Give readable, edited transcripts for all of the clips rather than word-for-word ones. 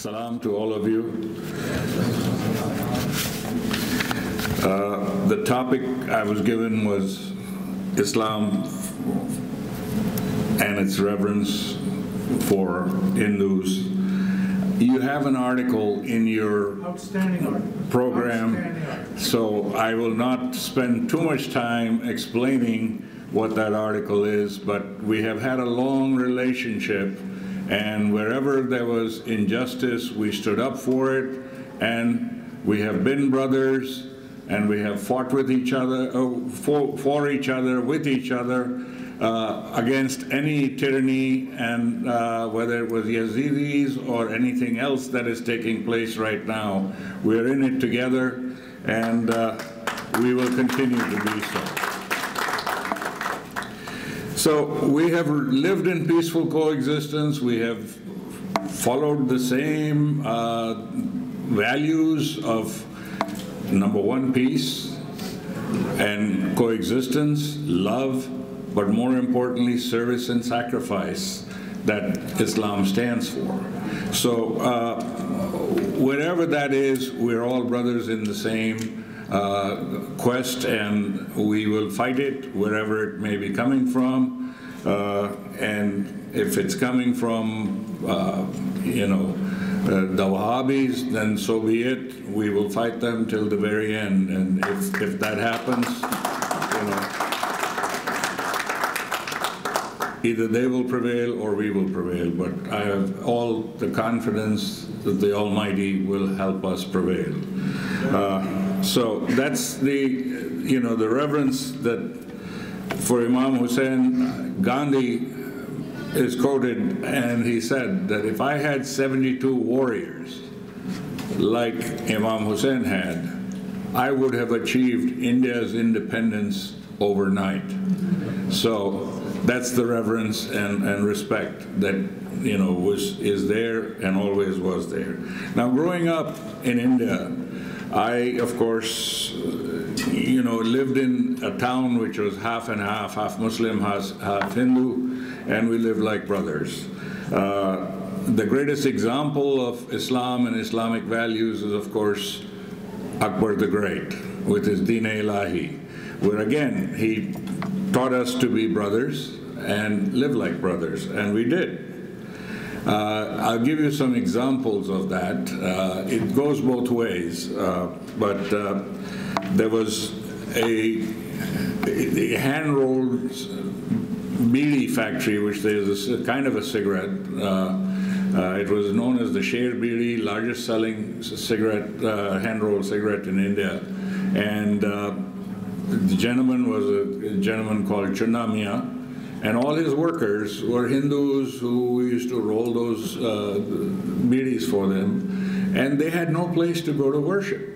Salam to all of you. The topic I was given was Islam and its reverence for Hindus. You have an article in your program, so I will not spend too much time explaining what that article is, but we have had a long relationship, and wherever there was injustice, we stood up for it, and we have been brothers, and we have fought with each other, for each other, with each other, against any tyranny, and whether it was Yazidis or anything else that is taking place right now, we're in it together, and we will continue to be so. So we have lived in peaceful coexistence. We have followed the same values of, number one, peace and coexistence, love, but more importantly, service and sacrifice that Islam stands for. So wherever that is, we're all brothers in the same quest, and we will fight it wherever it may be coming from. And if it's coming from, the Wahhabis, then so be it. We will fight them till the very end. And if that happens, either they will prevail or we will prevail. But I have all the confidence that the Almighty will help us prevail. So that's the reverence that for Imam Hussain. Gandhi is quoted, and he said that if I had 72 warriors like Imam Hussain had, I would have achieved India's independence overnight. So that's the reverence and respect that is there and always was there. Now, growing up in India, I, of course, lived in a town which was half and half Muslim, half Hindu, and we lived like brothers. The greatest example of Islam and Islamic values is, of course, Akbar the Great with his Deen-e-Ilahi, where again, he taught us to be brothers and live like brothers, and we did. I'll give you some examples of that. It goes both ways, but there was a hand-rolled bidi factory, which is a kind of a cigarette. It was known as the Sher Bidi, largest selling cigarette, hand-rolled cigarette in India. And the gentleman was a gentleman called Chunna Mian, and all his workers were Hindus who used to roll those bidis for them, and they had no place to go to worship.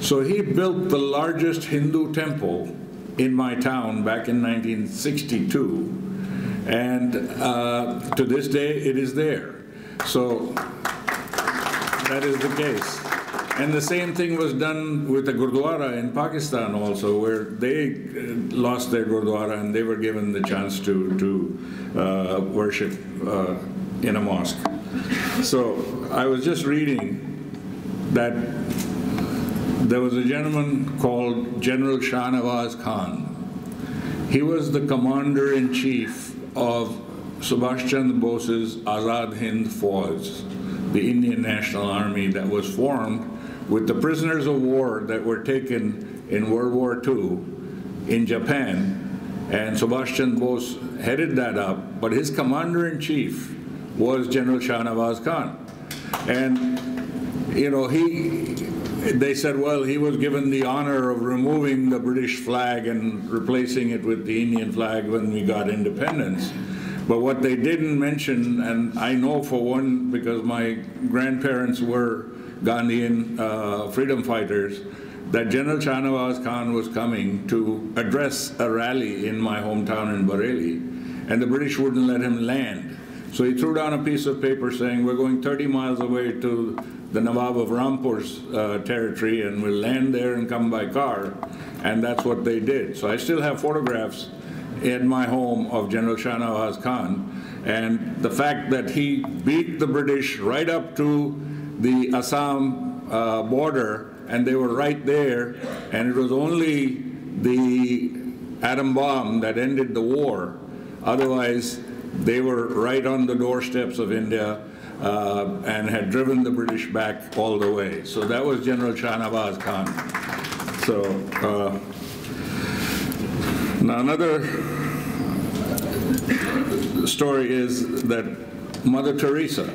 So he built the largest Hindu temple in my town back in 1962, and to this day it is there. So that is the case. And the same thing was done with the Gurdwara in Pakistan also, where they lost their Gurdwara and they were given the chance to worship in a mosque. So I was just reading that there was a gentleman called General Shah Nawaz Khan. He was the commander-in-chief of Subhash Chandra Bose's Azad Hind Fauj, the Indian National Army that was formed with the prisoners of war that were taken in World War II in Japan, and Subhash Chandra Bose headed that up, but his commander-in-chief was General Shah Nawaz Khan. And, they said, well, he was given the honor of removing the British flag and replacing it with the Indian flag when we got independence. But what they didn't mention, and I know for one because my grandparents were Gandhian freedom fighters, that General Shah Nawaz Khan was coming to address a rally in my hometown in Bareilly, and the British wouldn't let him land. So he threw down a piece of paper saying, we're going 30 miles away to the Nawab of Rampur's territory, and we'll land there and come by car. And that's what they did. So I still have photographs in my home of General Shah Nawaz Khan. And the fact that he beat the British right up to the Assam border, and they were right there, and it was only the atom bomb that ended the war. Otherwise, they were right on the doorsteps of India and had driven the British back all the way. So that was General Shahnawaz Khan. So now another story is that Mother Teresa,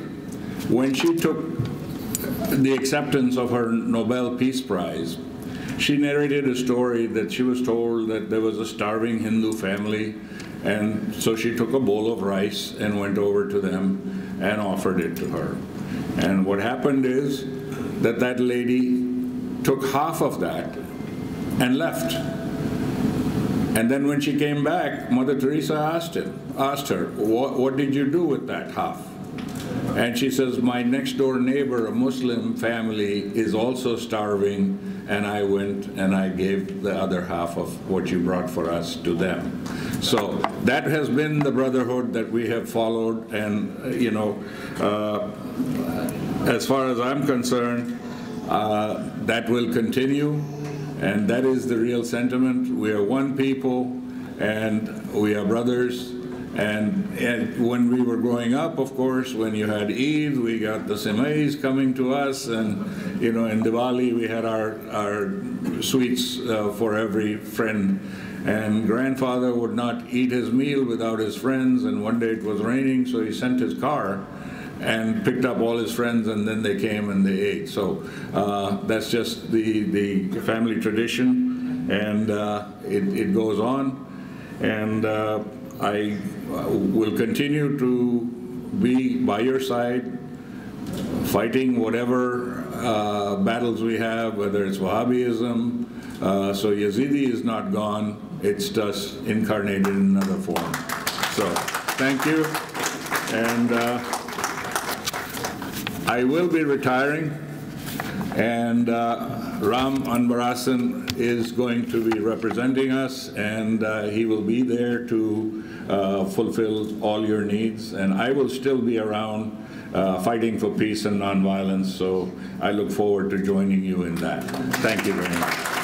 when she took the acceptance of her Nobel Peace Prize, she narrated a story that she was told that there was a starving Hindu family, and so she took a bowl of rice and went over to them and offered it to her. And what happened is that that lady took half of that and left. And then when she came back, Mother Teresa asked her, what did you do with that half? And she says, my next door neighbor, a Muslim family, is also starving, and I went and I gave the other half of what you brought for us to them. So that has been the brotherhood that we have followed, and as far as I'm concerned, that will continue, and that is the real sentiment. We are one people, and we are brothers. And when we were growing up, of course, when you had Eid, we got the semais coming to us, and in Diwali we had our sweets for every friend. And grandfather would not eat his meal without his friends, and one day it was raining, so he sent his car and picked up all his friends, and then they came and they ate. So that's just the family tradition, and it goes on. And I will continue to be by your side, fighting whatever battles we have, whether it's Wahhabism. So Yazidi is not gone, it's just incarnated in another form. So thank you. And I will be retiring, and Ram Anbarasan is going to be representing us, and he will be there to fulfill all your needs, and I will still be around fighting for peace and nonviolence, so I look forward to joining you in that. Thank you very much.